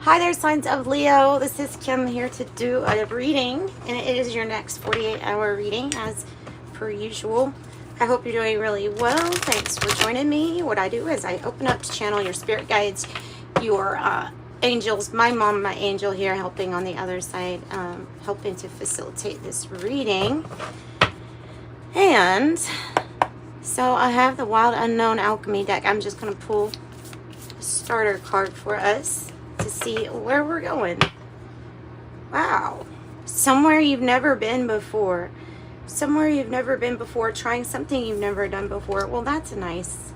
Hi there, signs of Leo. This is Kim here to do a reading, and it is your next 48-hour reading as per usual. I hope you're doing really well. Thanks for joining me. What I do is I open up to channel your spirit guides, your angels, my mom, my angel here helping on the other side, helping to facilitate this reading. And so I have the Wild Unknown Alchemy deck. I'm just going to pull a starter card for us to see where we're going. Wow. Somewhere you've never been before. Somewhere you've never been before, trying something you've never done before. Well, that's a nice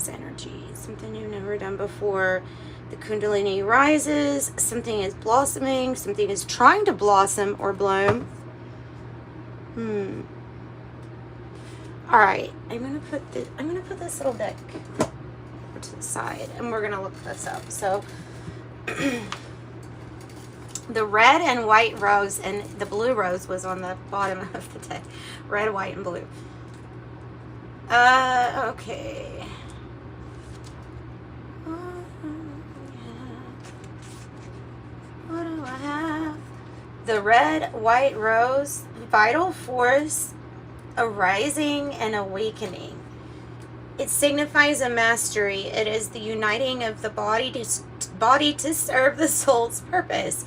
energy. Something you've never done before. The Kundalini rises. Something is blossoming. Something is trying to blossom or bloom. All right. I'm gonna put this little deck to the side, and we're gonna look this up. So the red and white rose and the blue rose was on the bottom of the deck. Red, white, and blue. Okay. What do I have? The red, white rose, vital force, arising and awakening. It signifies a mastery. It is the uniting of the body to serve the soul's purpose.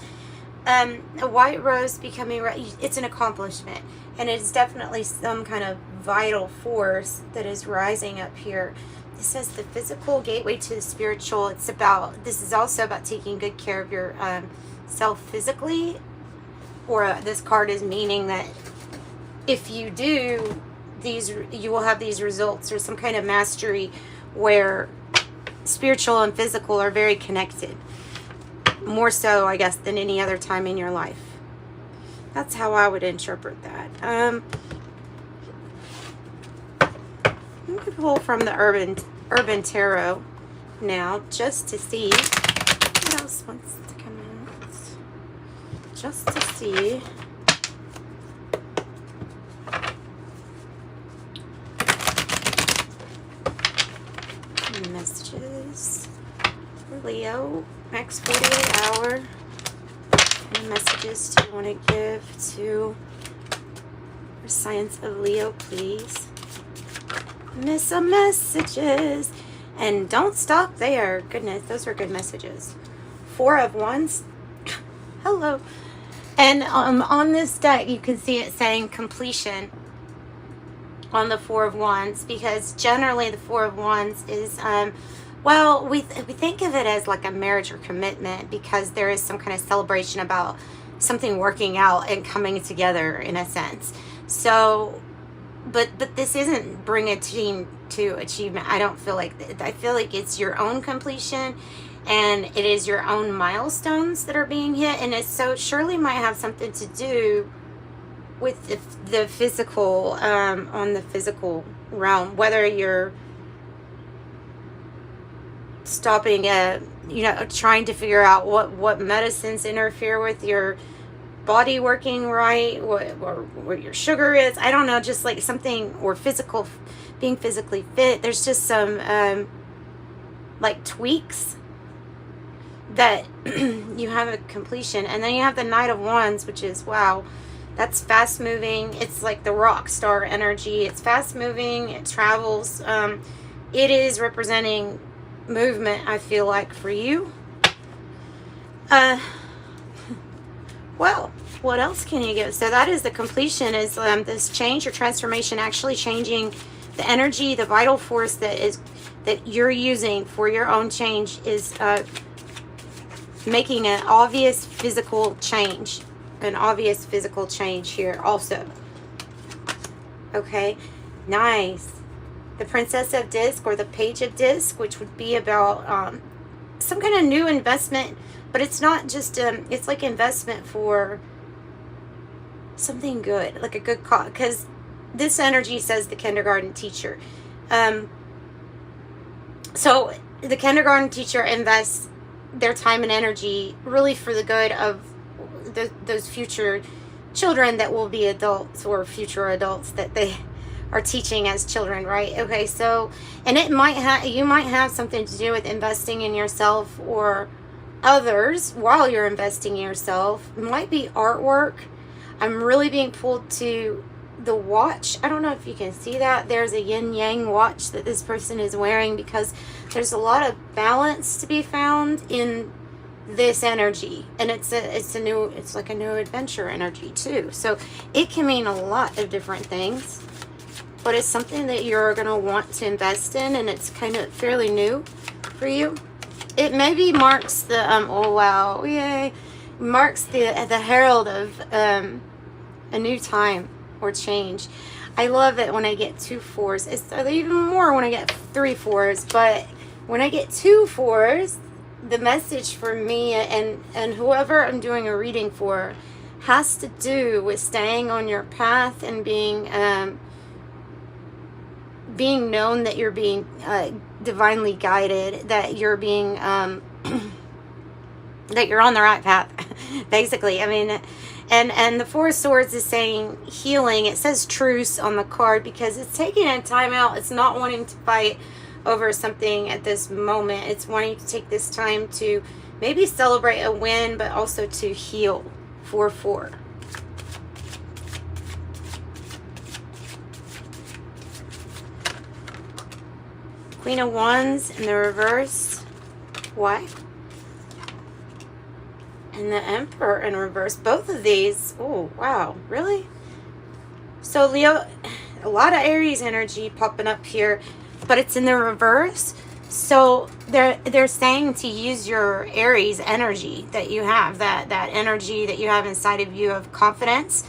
A white rose becoming, it's an accomplishment, and it's definitely some kind of vital force that is rising up here. This says the physical gateway to the spiritual. This is also about taking good care of your self physically, or this card is meaning that if you do you will have these results, or some kind of mastery where spiritual and physical are very connected. More so, I guess, than any other time in your life. That's how I would interpret that. I'm going to pull from the Urban Tarot now, just to see what else wants to come out. Just to see. Messages for Leo, next 48 hour. Any messages do you want to give to our signs of Leo, please? Miss some messages. And don't stop there. Goodness, those were good messages. 4 of Wands. Hello. And on this deck, you can see it saying completion on the 4 of Wands, because generally the 4 of Wands is, well, we think of it as like a marriage or commitment, because there is some kind of celebration about something working out and coming together in a sense. So, but this isn't bring a team to achievement. I don't feel like I feel like it's your own completion, and it is your own milestones that are being hit, and it so surely might have something to do with the physical, on the physical realm, whether you're stopping trying to figure out what medicines interfere with your body working right, what your sugar is, I don't know, just like something, or being physically fit. There's just some like tweaks that you have a completion. And then you have the Knight of Wands, which is, wow, that's fast moving. It's like the rock star energy. It's fast moving. It travels. It is representing movement, I feel like, for you. Well, what else can you give? So that is the completion, is this change or transformation, actually changing the energy, the vital force that you're using for your own change is making an obvious physical change. An obvious physical change here also. Okay, nice. The Princess of Disc, or the Page of Disc, which would be about some kind of new investment, but it's not just it's like investment for something good, like a good cause, because this energy says the kindergarten teacher. So the kindergarten teacher invests their time and energy really for the good of those future children that will be adults, or future adults that they are teaching as children, right? Okay, so, and it might have, you might have something to do with investing in yourself, or others while you're investing in yourself. It might be artwork. I'm really being pulled to the watch. I don't know if you can see that. There's a yin yang watch that this person is wearing, because there's a lot of balance to be found in this energy, and it's like a new adventure energy too. So it can mean a lot of different things, but it's something that you're going to want to invest in, and it's kind of fairly new for you. It maybe marks the oh wow, yay, marks the herald of a new time or change. I love it when I get 2 4s. It's even more when I get 3 4s, but when I get 2 4s, the message for me and whoever I'm doing a reading for has to do with staying on your path and being known that you're being divinely guided, that you're being that you're on the right path, basically. I mean, and the 4 of Swords is saying healing. It says truce on the card because it's taking a time out. It's not wanting to fight over something at this moment. It's wanting to take this time to maybe celebrate a win, but also to heal. 4-4. Queen of Wands in the reverse. Why? And the Emperor in reverse. Both of these. Oh, wow. Really? So, Leo, a lot of Aries energy popping up here, but it's in the reverse. So they're saying to use your Aries energy that you have, that energy that you have inside of you of confidence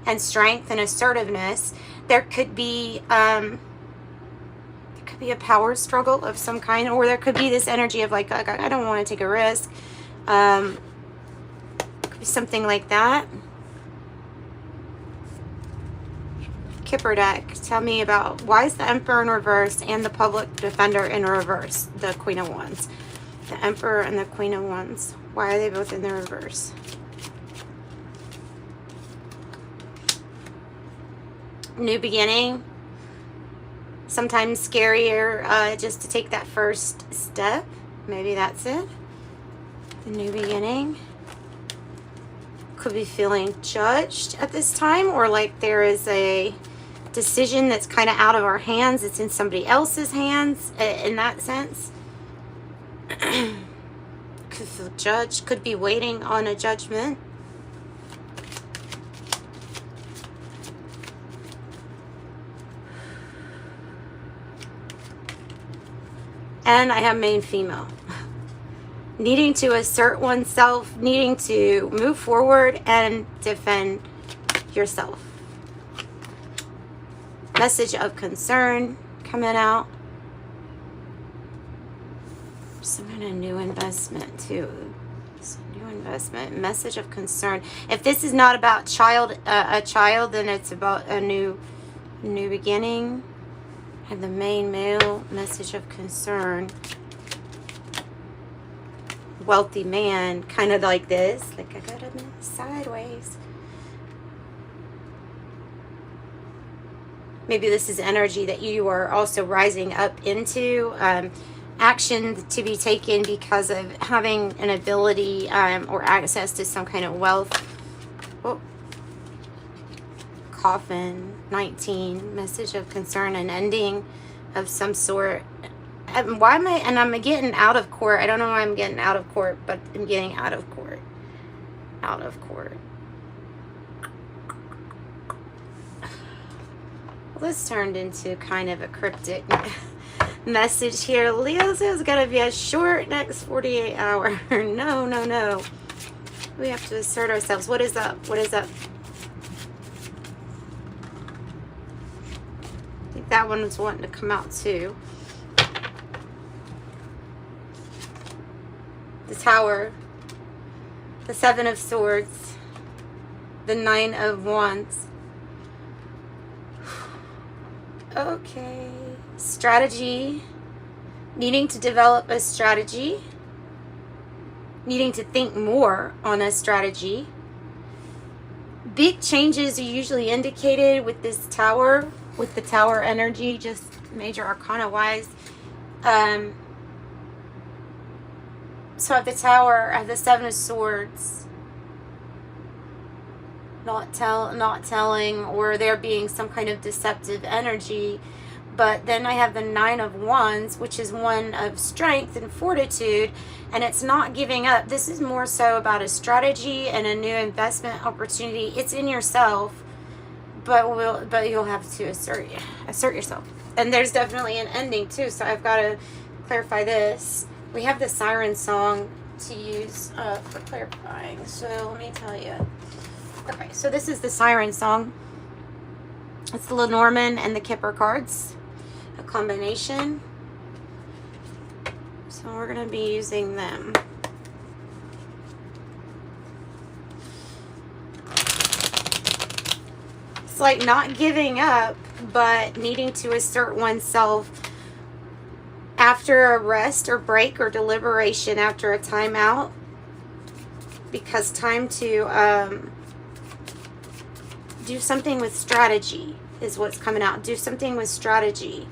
and strength and assertiveness. There could be a power struggle of some kind, or there could be this energy of like I don't want to take a risk. Could be something like that. Kipper deck, tell me about why is the Emperor in reverse and the Public Defender in reverse, the Queen of Wands. The Emperor and the Queen of Wands. Why are they both in the reverse? New beginning. Sometimes scarier just to take that first step. Maybe that's it. The new beginning. Could be feeling judged at this time, or like there is a decision that's kind of out of our hands. It's in somebody else's hands in that sense. Could feel judged. Could be waiting on a judgment. And I have main female. Needing to assert oneself, needing to move forward and defend yourself. Message of concern coming out. Some kind of new investment too. Some new investment. Message of concern. If this is not about a child, then it's about a new beginning. And the main male. Message of concern. Wealthy man, kind of like this. Like I got him sideways. Maybe this is energy that you are also rising up into. Action to be taken because of having an ability or access to some kind of wealth. Oh. Coffin, 19. Message of concern, an ending of some sort. Why am I, and I'm getting out of court. I don't know why I'm getting out of court, but I'm getting out of court. Out of court. This turned into kind of a cryptic message here. Leo says it's going to be a short next 48 hour. No. We have to assert ourselves. What is up? What is up? I think that one was wanting to come out too. The Tower. The 7 of Swords. The 9 of Wands. Okay. Strategy. Needing to develop a strategy. Needing to think more on a strategy. Big changes are usually indicated with this Tower. With the Tower energy, just major arcana wise. So at the Tower, I have the Seven of Swords. Not telling, or there being some kind of deceptive energy. But then I have the Nine of Wands, which is one of strength and fortitude, and it's not giving up. This is more so about a strategy and a new investment opportunity. It's in yourself, but you'll have to assert yourself. And there's definitely an ending too, so I've got to clarify this. We have the siren song to use for clarifying, so let me tell you. Okay, so this is the siren song. It's the Lenormand and the Kipper cards, a combination. So we're going to be using them. It's like not giving up, but needing to assert oneself after a rest or break or deliberation, after a timeout, because time to do something with strategy is what's coming out. Do something with strategy.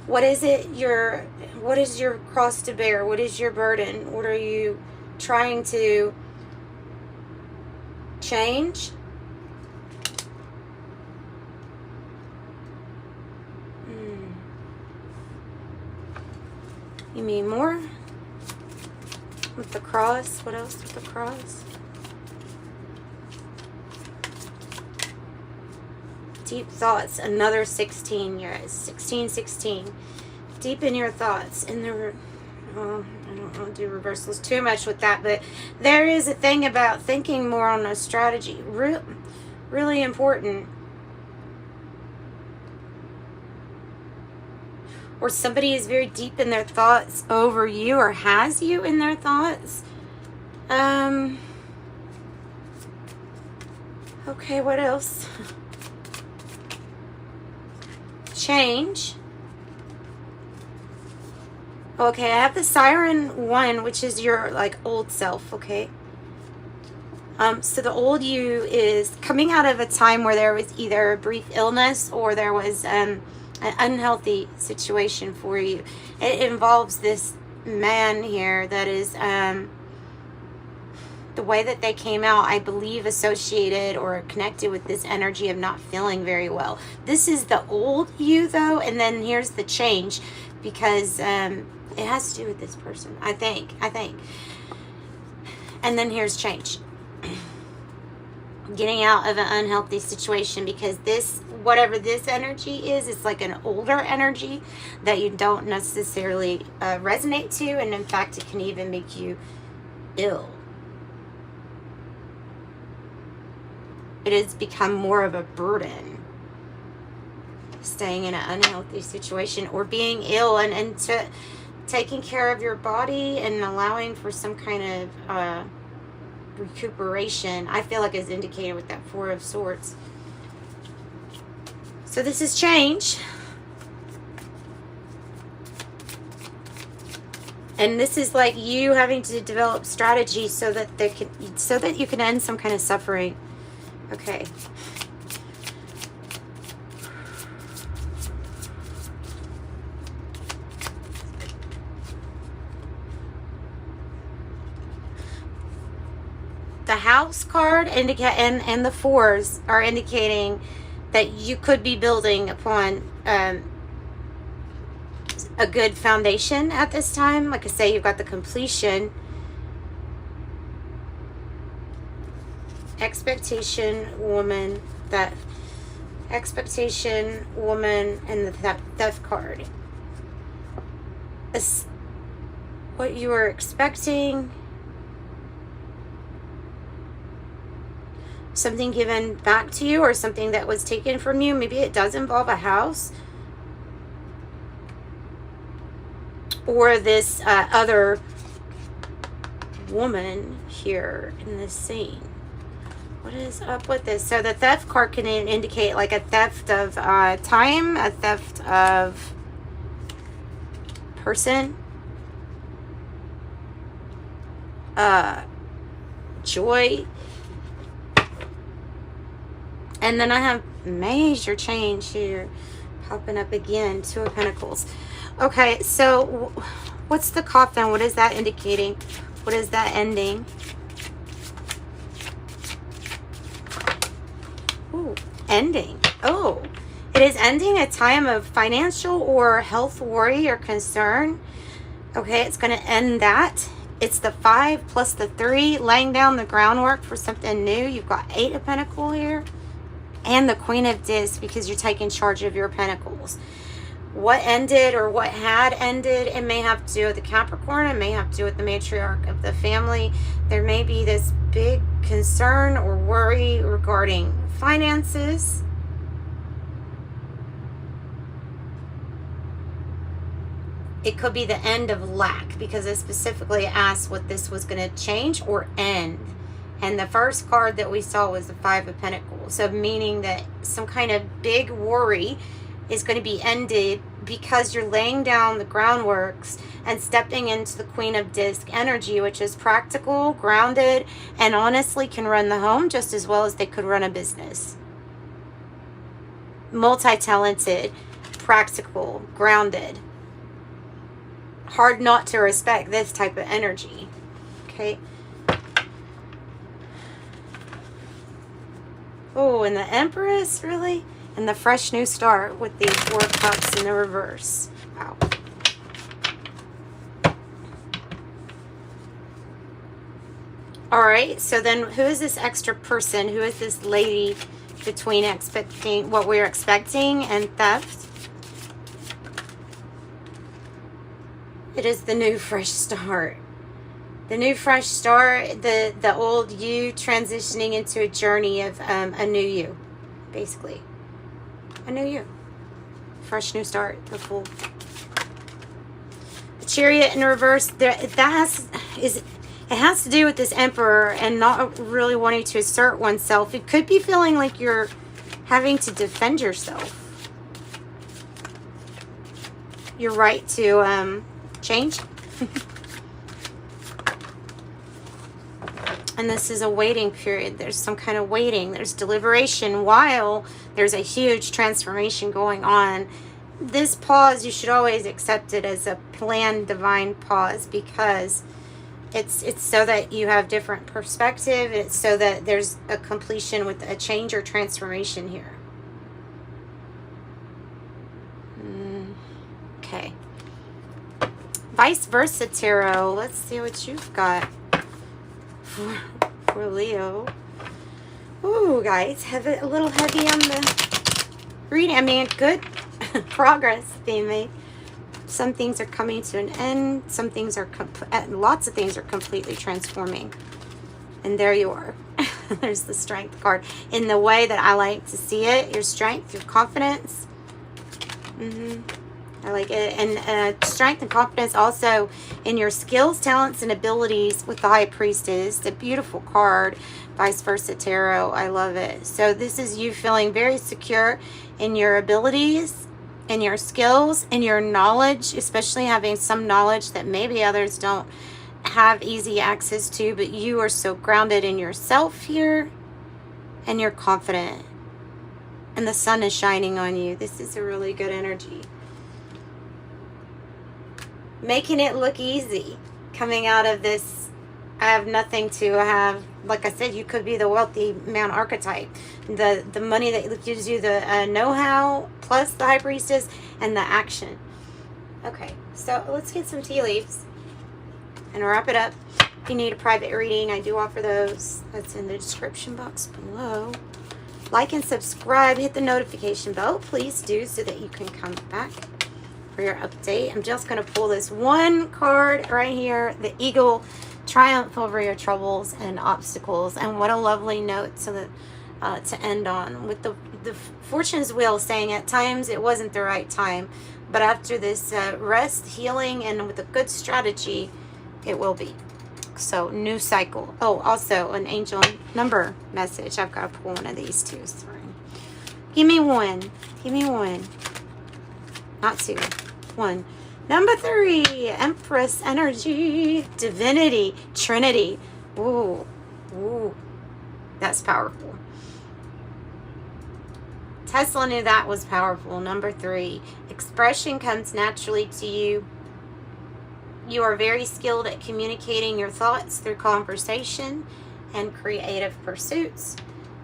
What is it? What is your cross to bear? What is your burden? What are you trying to change? You mean more? With the cross? What else with the cross? Deep thoughts, another 16. You're at 16. Deep in your thoughts. In the, well, I don't want to do reversals too much with that, but there is a thing about thinking more on a strategy. Really important. Or somebody is very deep in their thoughts over you, or has you in their thoughts. Okay, what else? Change. Okay, I have the Siren 1, which is your like old self, okay? So the old you is coming out of a time where there was either a brief illness or there was an unhealthy situation for you. It involves this man here that is the way that they came out, I believe, associated or connected with this energy of not feeling very well. This is the old you, though, and then here's the change, because it has to do with this person, I think. And then here's change. Getting out of an unhealthy situation, because this, whatever this energy is, it's like an older energy that you don't necessarily resonate to, and in fact, it can even make you ill. It has become more of a burden, staying in an unhealthy situation or being ill, and to taking care of your body and allowing for some kind of recuperation, I feel like is indicated with that Four of Swords. So this is change. And this is like you having to develop strategy so that you can end some kind of suffering. Okay. The House card and the fours are indicating that you could be building upon a good foundation at this time. Like I say, you've got the completion, expectation, woman, that expectation, woman, and the theft card. What you were expecting, something given back to you, or something that was taken from you. Maybe it does involve a house, or this other woman here in this scene. What is up with this? So the theft card can indicate like a theft of time, a theft of person, joy. And then I have major change here popping up again. Two of Pentacles. Okay, so what's the coffin? What is that indicating? What is that ending? Ooh, ending. Oh, it is ending a time of financial or health worry or concern. Okay, it's going to end that. It's the 5 plus the 3, laying down the groundwork for something new. You've got 8 of Pentacles here. And the Queen of Discs, because you're taking charge of your Pentacles. What ended or what had ended, it may have to do with the Capricorn. It may have to do with the matriarch of the family. There may be this big concern or worry regarding finances. It could be the end of lack, because it specifically asked what this was going to change or end. And the first card that we saw was the 5 of Pentacles. So meaning that some kind of big worry is going to be ended because you're laying down the groundworks and stepping into the Queen of Disc energy, which is practical, grounded, and honestly can run the home just as well as they could run a business. Multi-talented, practical, grounded. Hard not to respect this type of energy. Okay. Oh, and the Empress, really? And the fresh new start with the 4 of Cups in the reverse. Wow. All right, so then who is this extra person? Who is this lady between expecting what we're expecting and theft? It is the new fresh start. The new fresh start, the old you transitioning into a journey of a new you, basically. A new you. Fresh new start, the Fool. The Chariot in reverse, it has to do with this Emperor and not really wanting to assert oneself. It could be feeling like you're having to defend yourself. Your right to change. And this is a waiting period. There's some kind of waiting. There's deliberation while there's a huge transformation going on. This pause, you should always accept it as a planned divine pause, because it's so that you have different perspective. It's so that there's a completion with a change or transformation here. Okay. Vice versa tarot. Let's see what you've got for Leo. Ooh, guys, have it a little heavy on the reading. I mean, good progress being made. Some things are coming to an end. Some things are, lots of things are completely transforming. And there you are. There's the Strength card. In the way that I like to see it, your strength, your confidence. I like it. And strength and confidence also in your skills, talents, and abilities with the High Priestess. A beautiful card. Vice versa tarot. I love it. So this is you feeling very secure in your abilities, in your skills, in your knowledge, especially having some knowledge that maybe others don't have easy access to, but you are so grounded in yourself here, and you're confident. And the sun is shining on you. This is a really good energy. Making it look easy coming out of this. I have nothing to have. Like I said, you could be the wealthy man archetype. The money that gives you the know-how plus the High Priestess and the action. Okay, so let's get some tea leaves and wrap it up. If you need a private reading, I do offer those. That's in the description box below. Like and subscribe. Hit the notification bell. Please do, so that you can come back for your update. I'm just going to pull this one card right here. The Eagle, triumph over your troubles and obstacles. And what a lovely note to end on, with the Fortune's Wheel saying at times it wasn't the right time, but after this rest, healing, and with a good strategy, it will be. So new cycle. Oh, also an angel number message. I've got to pull one of these two through. Give me one. Give me one. Not two. One. Number 3, Empress energy, divinity, Trinity. Ooh, ooh, that's powerful. Tesla knew that was powerful. Number 3, expression comes naturally to you. You are very skilled at communicating your thoughts through conversation and creative pursuits.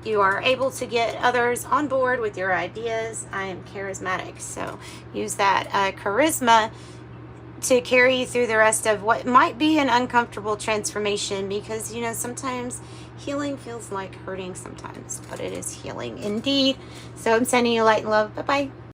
You are able to get others on board with your ideas. I am charismatic, so use that charisma to carry you through the rest of what might be an uncomfortable transformation, because, you know, sometimes healing feels like hurting sometimes, but it is healing indeed. So I'm sending you light and love. Bye-bye.